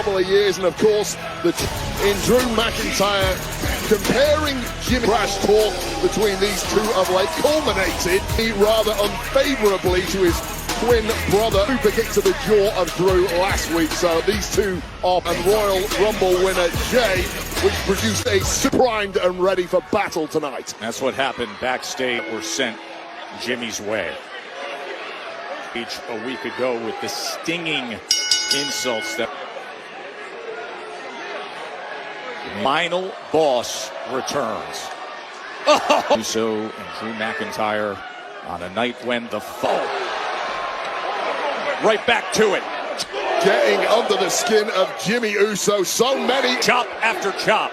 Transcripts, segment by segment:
couple of years, and of course, in Drew McIntyre, comparing Jimmy trash talk between these two of late culminated rather unfavorably to his twin brother, super kick to the jaw of Drew last week. So these two are, and Royal Rumble winner Jay, which produced a primed and ready for battle tonight. That's what happened backstage. Were sent Jimmy's way a week ago with the stinging insults that final boss returns. Uso and Drew McIntyre on a night when the foe right back to it, getting under the skin of Jimmy Uso. So many chop after chop.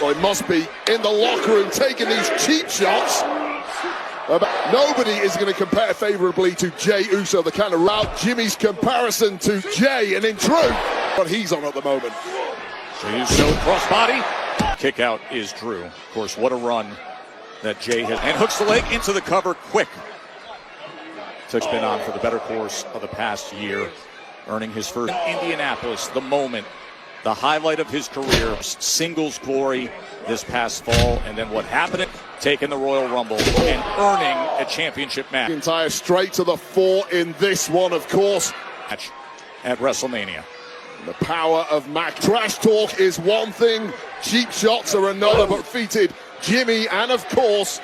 Well, it must be in the locker room taking these cheap shots. Nobody is going to compare favorably to Jey Uso, the kind of route. Jimmy's comparison to Jey and in Drew, what he's on at the moment. Jey Uso crossbody. Kick out is Drew. Of course, what a run that Jey has. And hooks the leg into the cover quick. It's been on for the better course of the past year, earning his first Indianapolis, the moment, the highlight of his career, singles glory this past fall, and then what happened, taking the Royal Rumble and earning a championship match. McIntyre straight to the fore in this one, of course. Match at WrestleMania. The power of Mac. Trash talk is one thing, cheap shots are another, but defeated Jimmy and, of course,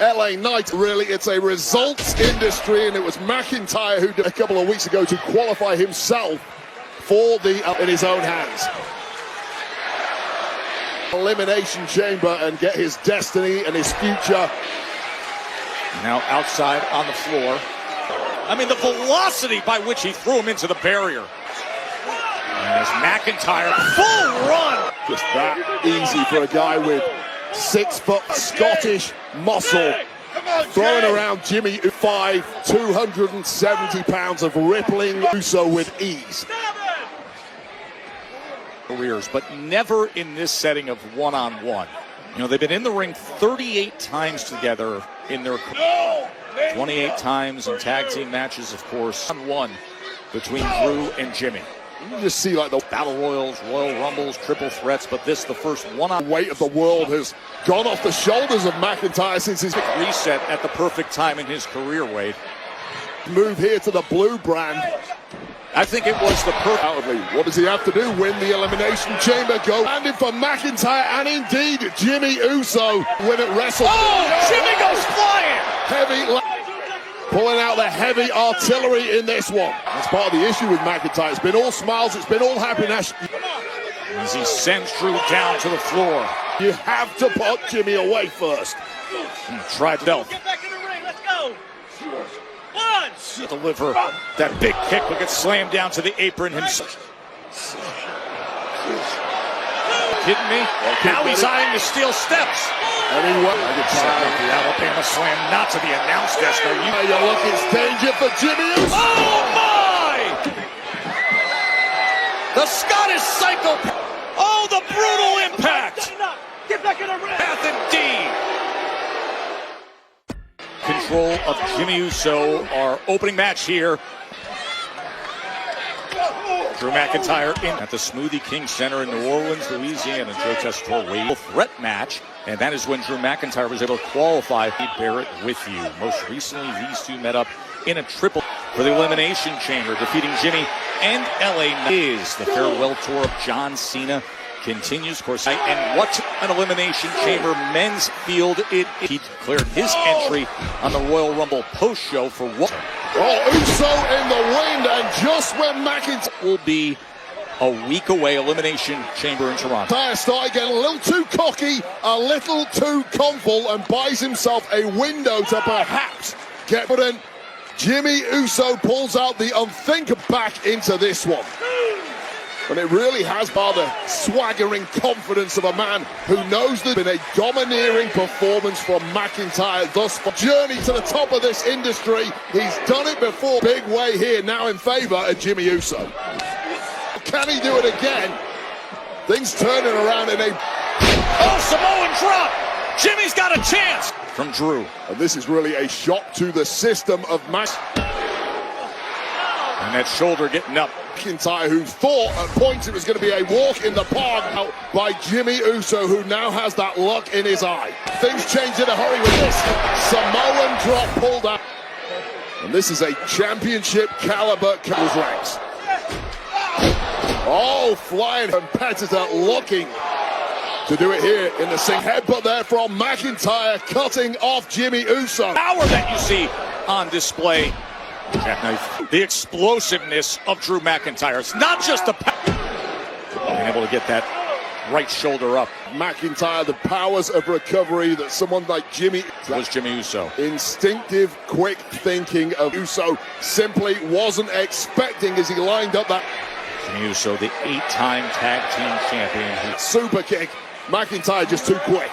LA Knight. Really, it's a results industry, and it was McIntyre who did a couple of weeks ago to qualify himself for the in his own hands. Elimination Chamber and get his destiny and his future. Now outside on the floor. I mean, the velocity by which he threw him into the barrier. And as McIntyre, full run. Just that easy for a guy with 6 foot Scottish muscle. Throwing around Jimmy 5, 270 pounds of rippling Uso with ease. Careers, but never in this setting of one-on-one. You know, they've been in the ring 38 times together in their career. 28 times in tag team matches, of course. 1 between Drew and Jimmy. You just see like the Battle Royals, Royal Rumbles, triple threats, but this the first one-on-one. Weight of the world has gone off the shoulders of McIntyre since his reset at the perfect time in his career, Wade. Move here to the blue brand. I think it was the perfect. What does he have to do? Win the Elimination Chamber. Go landing for McIntyre and indeed Jimmy Uso win at Wrestle. Oh, Jimmy goes flying. Heavy. Pulling out the heavy artillery in this one. That's part of the issue with McIntyre. It's been all smiles, it's been all happiness. As he sends Drew down to the floor. You have to put Jimmy away first. Tried to Get back in the ring, let's go. 1. Deliver that big kick, will get slammed down to the apron himself. Kidding me? Now he's eyeing the steel steps. Anyway, the Alabama slam, not to the announce desk. Are you? Look, it's danger for Jimmy Uso. Oh my! The Scottish psychopath. Oh, the brutal impact. Get back in the ring. Path indeed. Control of Jimmy Uso, our opening match here. Drew McIntyre in at the Smoothie King Center in New Orleans, Louisiana. Joe Tessitore Wade threat match, and that is when Drew McIntyre was able to qualify. Bear it with you. Most recently, these two met up in a triple for the Elimination Chamber, defeating Jimmy and LA Knight. The farewell tour of John Cena continues, of course, and what an Elimination Chamber men's field it is. He declared his entry on the Royal Rumble post show for what? Oh, Uso in the wind, and just when McIntyre will be a week away, Elimination Chamber in Toronto. Started getting a little too cocky, a little too confident, and buys himself a window to perhaps get put in. Jimmy Uso pulls out the unthinkable back into this one. And it really has by the swaggering confidence of a man who knows there's been a domineering performance from McIntyre thus far. Journey to the top of this industry. He's done it before. Big way here now in favor of Jimmy Uso. Can he do it again? Things turning around in a... Oh, Samoan drop! Jimmy's got a chance! From Drew. And this is really a shock to the system of Mac. And that shoulder getting up McIntyre, who thought at points it was going to be a walk in the park, out by Jimmy Uso, who now has that look in his eye. Things change in a hurry with this Samoan drop pulled out. And this is a championship caliber Cole's ranks. Oh, flying competitor looking to do it here in the sing. Headbutt there from McIntyre, cutting off Jimmy Uso. Power that you see on display. Jackknife. The explosiveness of Drew McIntyre. It's not just the power. Being able to get that right shoulder up. McIntyre, the powers of recovery that someone like Jimmy... Was Jimmy Uso. Instinctive, quick thinking of Uso simply wasn't expecting as he lined up that... Jimmy Uso, the 8-time tag team champion. Super kick. McIntyre just too quick.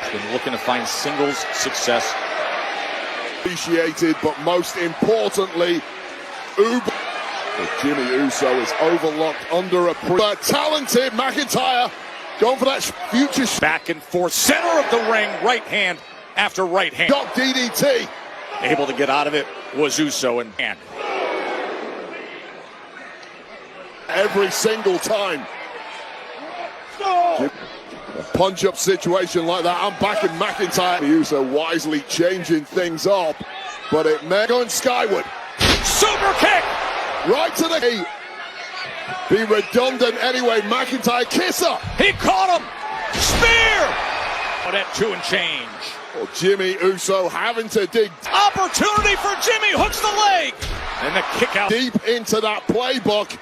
He's been looking to find singles success. Appreciated, but most importantly, But Jimmy Uso is overlooked under a talented McIntyre going for that future back and forth, center of the ring, right hand after right hand. Got DDT. Able to get out of it was Uso and hand. Every single time. A punch-up situation like that. I'm backing McIntyre. Uso wisely changing things up, but it may go skyward. Super kick! Right to the knee. Be redundant anyway. McIntyre kisser. He caught him. Spear. But at 2 and change. Well, Jimmy Uso having to dig. Opportunity for Jimmy. Hooks the leg. And the kick out. Deep into that playbook.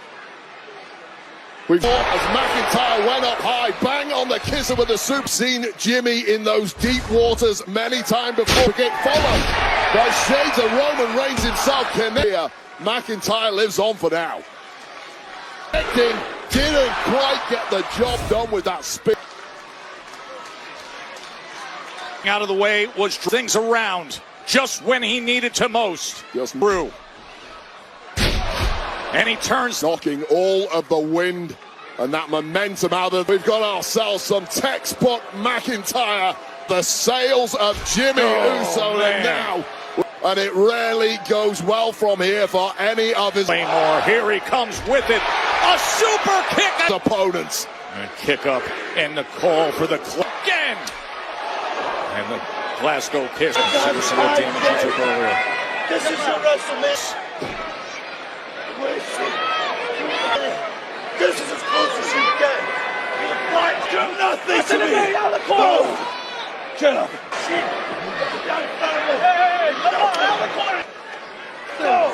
We fought as McIntyre went up high, bang on the kisser with the soup. Seen Jimmy in those deep waters many times before. Get followed by shades of Roman Reigns himself. McIntyre lives on for now. Didn't quite get the job done with that spin. Out of the way was things around just when he needed to most. Drew. And he turns, knocking all of the wind and that momentum out of. We've got ourselves some textbook McIntyre. The sails of Jimmy Uso now, and it rarely goes well from here for any of his. Claymore, here he comes with it. A super kick. Opponents. And kick up, and the call for the again. And the Glasgow kiss. Consider some of the damage he took earlier. This is your WrestleMania. This is as close as you get. Do nothing to me. Boom. Get up.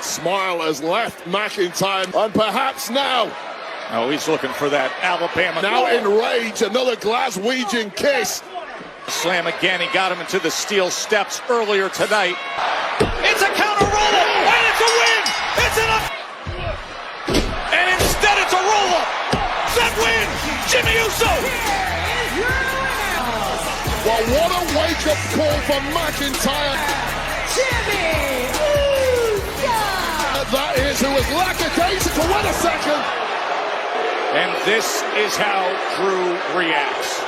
Smile has left McIntyre, and perhaps now. Oh, he's looking for that Alabama. Now enraged, another Glaswegian kiss. Slam again. He got him into the steel steps earlier tonight. It's a counter roll-up, and it's a win. It's enough. And instead, it's a roll-up. That win, Jimmy Uso. Well, what a wake-up call for McIntyre. Jimmy Uso. That is who was lackadaisical. Wait a second. And this is how Drew reacts.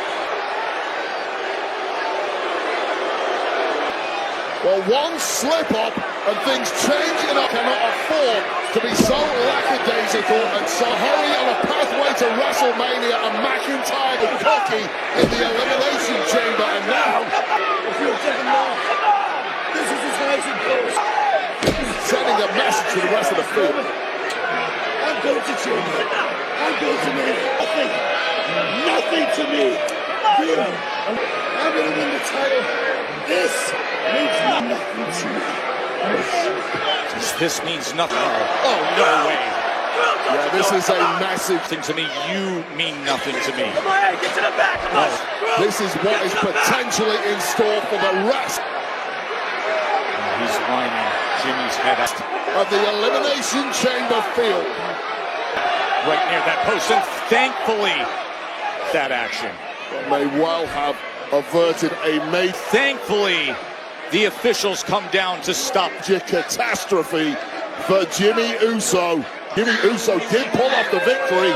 Well, one slip-up and things change, and I cannot afford to be so lackadaisical and so hurry on a pathway to WrestleMania, and McIntyre the cocky in the Elimination Chamber, and now This is his rising post. sending a message to the rest of the field. I'm going to change. I'm going to make nothing to me. I'm going to win the title. This means nothing to me. This means nothing. Oh, no way. Yeah, this is a message. Nothing to me. You mean nothing to me. Come on, get to the back. Come on. This is what is potentially in store for the rest. He's lining Jimmy's head up. Of the Elimination Chamber field. Right near that post, and thankfully, that action. May well have averted a major. Thankfully, the officials come down to stop. Catastrophe for Jimmy Uso. Jimmy Uso did pull off the victory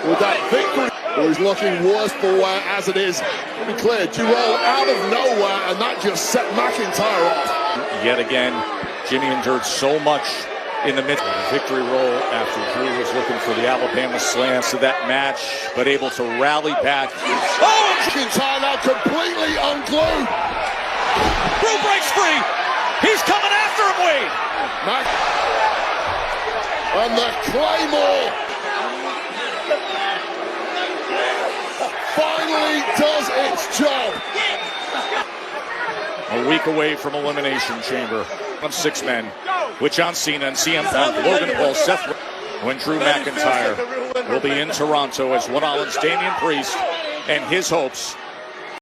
with that victory. Well, he's looking worse for wear as it is. To be clear, you roll out of nowhere, and that just set McIntyre off. Yet again, Jimmy endured so much in the midst of the victory roll after Drew was looking for the Alabama slam to that match, but able to rally back. Oh, McIntyre now completely unglued. Drew breaks free. He's coming after him, Wade. And the Claymore finally does its job. A week away from Elimination Chamber of 6 men with John Cena and CM Punk, Logan Paul, Seth, when Drew McIntyre will be in Toronto as One Island's Damian Priest and his hopes